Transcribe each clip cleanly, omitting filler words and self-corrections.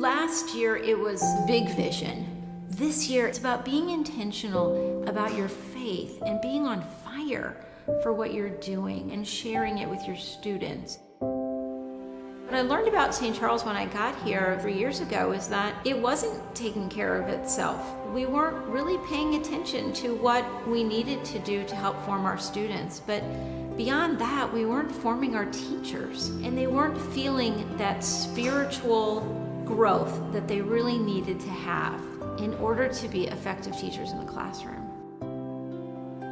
Last year it was big vision. This year it's about being intentional about your faith and being on fire for what you're doing and sharing it with your students. What I learned about St. Charles when I got here 3 years ago is that it wasn't taking care of itself. We weren't really paying attention to what we needed to do to help form our students. But beyond that, we weren't forming our teachers, and they weren't feeling that spiritual growth that they really needed to have in order to be effective teachers in the classroom.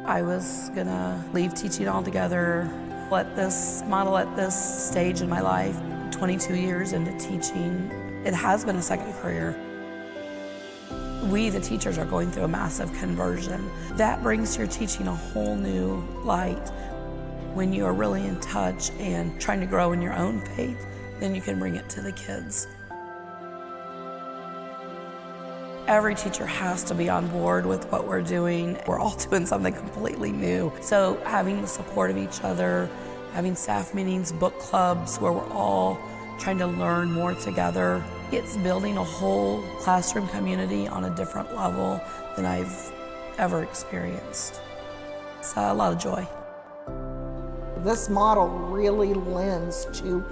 I was gonna leave teaching altogether, let this model at this stage in my life. 22 years into teaching, it has been a second career. We, the teachers, are going through a massive conversion. That brings your teaching a whole new light. When you are really in touch and trying to grow in your own faith, then you can bring it to the kids. Every teacher has to be on board with what we're doing. We're all doing something completely new. So having the support of each other, having staff meetings, book clubs where we're all trying to learn more together. It's building a whole classroom community on a different level than I've ever experienced. It's a lot of joy. This model really lends to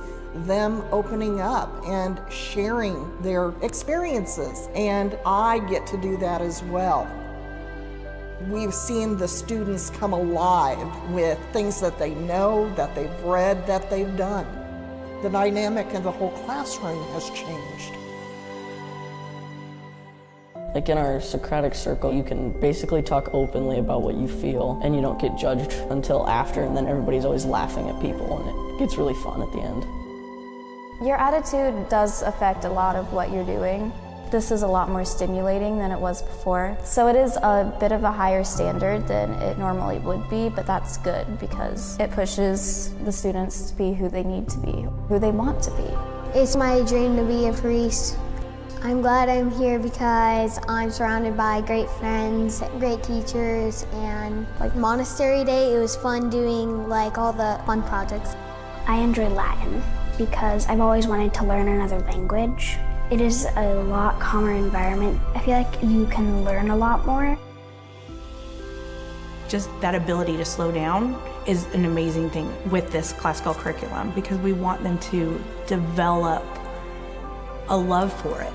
them opening up and sharing their experiences, and I get to do that as well. We've seen the students come alive with things that they know, that they've read, that they've done. The dynamic of the whole classroom has changed. Like in our Socratic circle, you can basically talk openly about what you feel, and you don't get judged until after, and then everybody's always laughing at people, and it gets really fun at the end. Your attitude does affect a lot of what you're doing. This is a lot more stimulating than it was before. So it is a bit of a higher standard than it normally would be, but that's good because it pushes the students to be who they need to be, who they want to be. It's my dream to be a priest. I'm glad I'm here because I'm surrounded by great friends, great teachers, and like monastery day, it was fun doing like all the fun projects. I enjoy Latin because I've always wanted to learn another language. It is a lot calmer environment. I feel like you can learn a lot more. Just that ability to slow down is an amazing thing with this classical curriculum because we want them to develop a love for it.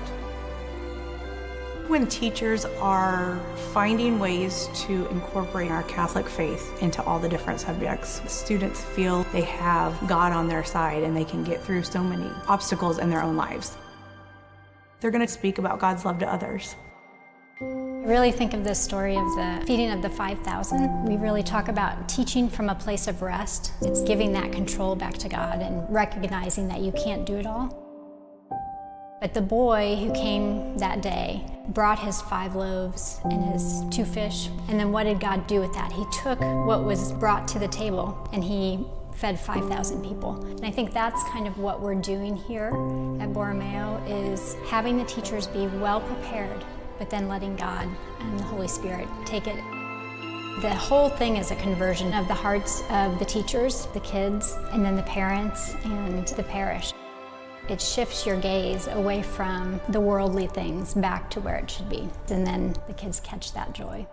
When teachers are finding ways to incorporate our Catholic faith into all the different subjects, students feel they have God on their side and they can get through so many obstacles in their own lives. They're going to speak about God's love to others. I really think of this story of the feeding of the 5,000. We really talk about teaching from a place of rest. It's giving that control back to God and recognizing that you can't do it all. But the boy who came that day brought his 5 loaves and his 2 fish. And then what did God do with that? He took what was brought to the table and he fed 5,000 people. And I think that's kind of what we're doing here at Borromeo, is having the teachers be well prepared, but then letting God and the Holy Spirit take it. The whole thing is a conversion of the hearts of the teachers, the kids, and then the parents and the parish. It shifts your gaze away from the worldly things back to where it should be. And then the kids catch that joy.